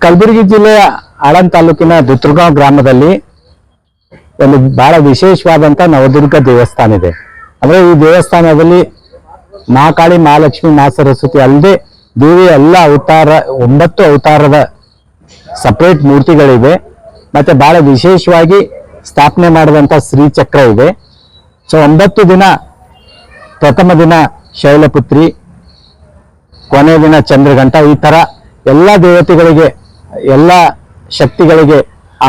ಕಲಬುರಗಿ ಜಿಲ್ಲೆಯ ಆಳಂದ್ ತಾಲೂಕಿನ ದುತ್ರಗಾಂವ್ ಗ್ರಾಮದಲ್ಲಿ ಒಂದು ಬಹಳ ವಿಶೇಷವಾದಂತ ನವದುರ್ಗ ದೇವಸ್ಥಾನ ಇದೆ. ಅಂದ್ರೆ ಈ ದೇವಸ್ಥಾನದಲ್ಲಿ ಮಹಾಕಾಳಿ, ಮಹಾಲಕ್ಷ್ಮಿ, ಮಾ ಸರಸ್ವತಿ ಅಲ್ಲದೆ ದೇವಿಯ ಎಲ್ಲ ಅವತಾರ 9 ಅವತಾರದ ಸಪರೇಟ್ ಮೂರ್ತಿಗಳಿವೆ. ಮತ್ತೆ ಬಹಳ ವಿಶೇಷವಾಗಿ ಸ್ಥಾಪನೆ ಮಾಡಿದಂತ ಶ್ರೀಚಕ್ರ ಇದೆ. ಸೊ 9 ದಿನ, ಪ್ರಥಮ ದಿನ ಶೈಲಪುತ್ರಿ, ಕೊನೆ ದಿನ ಚಂದ್ರಘಂಟ, ಈ ತರ ಎಲ್ಲ ದೇವತೆಗಳಿಗೆ, ಎಲ್ಲ ಶಕ್ತಿಗಳಿಗೆ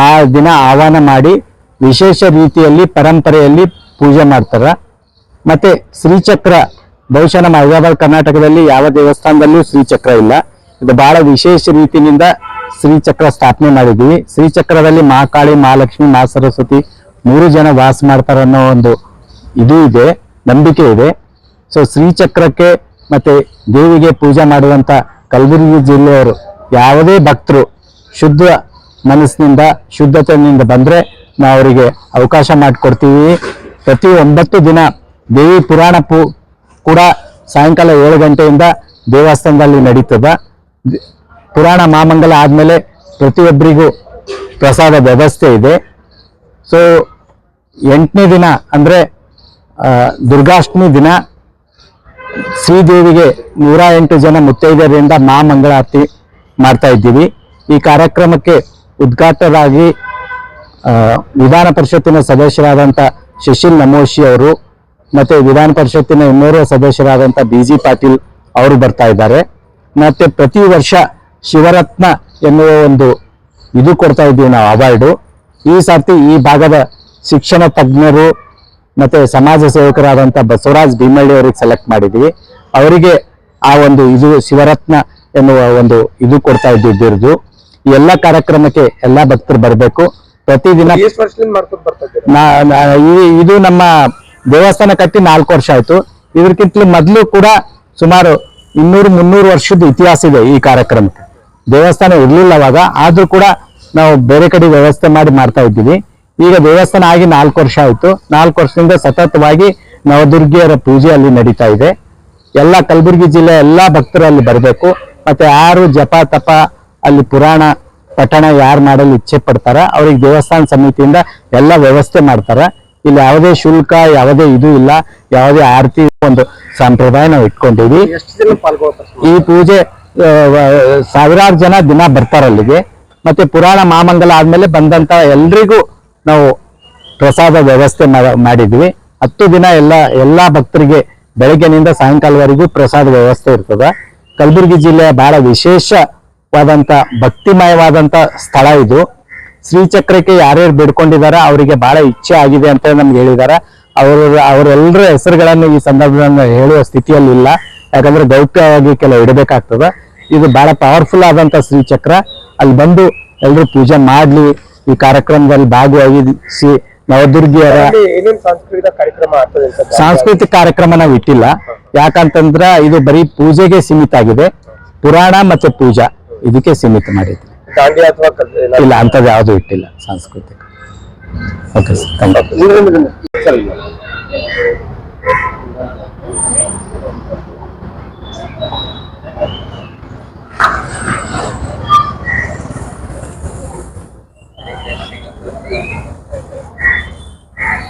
ಆ ದಿನ ಆಹ್ವಾನ ಮಾಡಿ ವಿಶೇಷ ರೀತಿಯಲ್ಲಿ ಪರಂಪರೆಯಲ್ಲಿ ಪೂಜೆ ಮಾಡ್ತಾರ. ಮತ್ತೆ ಶ್ರೀಚಕ್ರ ಬಹುಶಃ ನಮ್ಮ ಹೈದರಾಬಾದ್ ಕರ್ನಾಟಕದಲ್ಲಿ ಯಾವ ದೇವಸ್ಥಾನದಲ್ಲೂ ಶ್ರೀಚಕ್ರ ಇಲ್ಲ. ಇದು ಬಹಳ ವಿಶೇಷ ರೀತಿಯಿಂದ ಶ್ರೀಚಕ್ರ ಸ್ಥಾಪನೆ ಮಾಡಿದ್ವಿ. ಶ್ರೀಚಕ್ರದಲ್ಲಿ ಮಹಾಕಾಳಿ, ಮಹಾಲಕ್ಷ್ಮಿ, ಮಾ ಸರಸ್ವತಿ 3 ಜನ ವಾಸ ಮಾಡ್ತಾರ ಅನ್ನೋ ಒಂದು ಇದು ಇದೆ, ನಂಬಿಕೆ ಇದೆ. ಸೊ ಶ್ರೀಚಕ್ರಕ್ಕೆ ಮತ್ತೆ ದೇವಿಗೆ ಪೂಜೆ ಮಾಡುವಂತ ಕಲಬುರಗಿ ಜಿಲ್ಲೆಯವರು ಯಾವುದೇ ಭಕ್ತರು ಶುದ್ಧ ಮನಸ್ಸಿನಿಂದ, ಶುದ್ಧತೆಯಿಂದ ಬಂದ್ರೆ ನಾವು ಅವರಿಗೆ ಅವಕಾಶ ಮಾಡಿಕೊಡ್ತೀವಿ. ಪ್ರತಿ 9 ದಿನ ದೇವಿ ಪುರಾಣ ಕೂಡ ಸಾಯಂಕಾಲ 7 ಗಂಟೆಯಿಂದ ದೇವಸ್ಥಾನದಲ್ಲಿ ನಡೀತದ. ಪುರಾಣ ಮಾಮಂಗಲ ಆದ್ಮೇಲೆ ಪ್ರತಿಯೊಬ್ಬರಿಗೂ ಪ್ರಸಾದ ವ್ಯವಸ್ಥೆ ಇದೆ. ಸೊ 8ನೇ ದಿನ ಅಂದ್ರೆ ದುರ್ಗಾಷ್ಟಮಿ ದಿನ ಶ್ರೀದೇವಿಗೆ 108 ಜನ ಮುತ್ತೈದೆಯರಿಂದ ಮಹಾಮಂಗಳಾರತಿ ಮಾಡ್ತಾ ಇದ್ದೀವಿ. ಈ ಕಾರ್ಯಕ್ರಮಕ್ಕೆ ಉದ್ಘಾಟಕರಾಗಿ ವಿಧಾನ ಪರಿಷತ್ತಿನ ಸದಸ್ಯರಾದಂಥ ಶಶಿಲ್ ನಮೋಶಿ ಅವರು ಮತ್ತೆ ವಿಧಾನ ಪರಿಷತ್ತಿನ ಇನ್ನೋರ್ವ ಸದಸ್ಯರಾದಂಥ BG ಪಾಟೀಲ್ ಅವರು ಬರ್ತಾ ಇದ್ದಾರೆ. ಮತ್ತೆ ಪ್ರತಿ ವರ್ಷ ಶಿವರತ್ನ ಎನ್ನುವ ಒಂದು ಇದು ಕೊಡ್ತಾ ಇದ್ದೀವಿ ನಾವು, ಅವಾರ್ಡು. ಈ ಸರ್ತಿ ಈ ಭಾಗದ ಶಿಕ್ಷಣ ತಜ್ಞರು ಮತ್ತೆ ಸಮಾಜ ಸೇವಕರಾದಂಥ ಬಸವರಾಜ್ ಭೀಮಳ್ಳಿ ಅವರಿಗೆ ಸೆಲೆಕ್ಟ್ ಮಾಡಿದ್ವಿ. ಅವರಿಗೆ ಆ ಒಂದು ಇದು ಶಿವರತ್ನ ಎನ್ನುವ ಒಂದು ಇದು ಕೊಡ್ತಾ ಇದ್ದೀವಿ ಬಿರುದು. ಈ ಎಲ್ಲ ಕಾರ್ಯಕ್ರಮಕ್ಕೆ ಎಲ್ಲಾ ಭಕ್ತರು ಬರಬೇಕು. ಪ್ರತಿದಿನ ಇದು ನಮ್ಮ ದೇವಸ್ಥಾನ ಕಟ್ಟಿ 4 ವರ್ಷ ಆಯ್ತು. ಇದಕ್ಕಿಂತಲೂ ಮೊದಲು ಕೂಡ ಸುಮಾರು 200-300 ವರ್ಷದ ಇತಿಹಾಸ ಇದೆ ಈ ಕಾರ್ಯಕ್ರಮಕ್ಕೆ. ದೇವಸ್ಥಾನ ಇರ್ಲಿಲ್ಲ ಅವಾಗ, ಆದ್ರೂ ಕೂಡ ನಾವು ಬೇರೆ ಕಡೆ ವ್ಯವಸ್ಥೆ ಮಾಡಿ ಮಾಡ್ತಾ ಇದ್ದೀವಿ. ಈಗ ದೇವಸ್ಥಾನ ಆಗಿ 4 ವರ್ಷ ಆಯ್ತು. 4 ವರ್ಷದಿಂದ ಸತತವಾಗಿ ನವದುರ್ಗಿಯರ ಪೂಜೆ ಅಲ್ಲಿ ನಡೀತಾ ಇದೆ. ಎಲ್ಲ ಕಲಬುರಗಿ ಜಿಲ್ಲೆ ಎಲ್ಲಾ ಭಕ್ತರು ಅಲ್ಲಿ ಬರಬೇಕು. ಮತ್ತೆ ಯಾರು ಜಪ ತಪ ಅಲ್ಲಿ ಪುರಾಣ ಪಠಣ ಯಾರು ಮಾಡಲು ಇಚ್ಛೆ ಪಡ್ತಾರ ಅವ್ರಿಗೆ ದೇವಸ್ಥಾನ ಸಮಿತಿಯಿಂದ ಎಲ್ಲ ವ್ಯವಸ್ಥೆ ಮಾಡ್ತಾರ. ಇಲ್ಲಿ ಯಾವುದೇ ಶುಲ್ಕ, ಯಾವುದೇ ಇದು ಇಲ್ಲ, ಯಾವುದೇ ಆರತಿ ಒಂದು ಸಂಪ್ರದಾಯ ನಾವು ಇಟ್ಕೊಂಡಿವಿ. ಈ ಪೂಜೆ ಸಾವಿರಾರು ಜನ ದಿನ ಬರ್ತಾರ ಅಲ್ಲಿಗೆ. ಮತ್ತೆ ಪುರಾಣ ಮಾಮಂಗಲ ಆದ್ಮೇಲೆ ಬಂದಂತ ಎಲ್ರಿಗೂ ನಾವು ಪ್ರಸಾದ ವ್ಯವಸ್ಥೆ ಮಾಡಿದ್ವಿ. 10 ದಿನ ಎಲ್ಲಾ ಭಕ್ತರಿಗೆ ಬೆಳಗ್ಗೆನಿಂದ ಸಾಯಂಕಾಲವರೆಗೂ ಪ್ರಸಾದ ವ್ಯವಸ್ಥೆ ಇರ್ತದ. ಕಲಬುರಗಿ ಜಿಲ್ಲೆಯ ಬಹಳ ವಿಶೇಷವಾದಂತ ಭಕ್ತಿಮಯವಾದಂತ ಸ್ಥಳ ಇದು. ಶ್ರೀಚಕ್ರಕ್ಕೆ ಯಾರ್ಯಾರು ಬೇಡ್ಕೊಂಡಿದಾರ ಅವರಿಗೆ ಬಹಳ ಇಚ್ಛೆ ಆಗಿದೆ ಅಂತ ನಮ್ಗೆ ಹೇಳಿದಾರ. ಅವರೆಲ್ಲರ ಹೆಸರುಗಳನ್ನು ಈ ಸಂದರ್ಭದಲ್ಲಿ ಹೇಳುವ ಸ್ಥಿತಿಯಲ್ಲಿ ಇಲ್ಲ, ಯಾಕಂದ್ರೆ ಗೌಪ್ಯವಾಗಿ ಕೆಲವು ಇಡಬೇಕಾಗ್ತದ. ಇದು ಬಹಳ ಪವರ್ಫುಲ್ ಆದಂತ ಶ್ರೀಚಕ್ರ. ಅಲ್ಲಿ ಬಂದು ಎಲ್ಲರೂ ಪೂಜೆ ಮಾಡ್ಲಿ, ಈ ಕಾರ್ಯಕ್ರಮದಲ್ಲಿ ಭಾಗವಹಿಸಿ ನವದುರ್ಗಿಯರ ಸಾಂಸ್ಕೃತಿಕ ಕಾರ್ಯಕ್ರಮ ನಾವು ಇಟ್ಟಿಲ್ಲ. ಯಾಕಂತಂದ್ರ ಇದು ಬರೀ ಪೂಜೆಗೆ ಸೀಮಿತ ಆಗಿದೆ. ಪುರಾಣ ಮತ್ತೆ ಪೂಜಾ ಇದಕ್ಕೆ ಸೀಮಿತ ಮಾಡಿದ್ವಿ. ಇಲ್ಲ, ಅಂತದ್ದು ಯಾವುದು ಇಟ್ಟಿಲ್ಲ ಸಾಂಸ್ಕೃತಿಕ. Okay sir, thank you.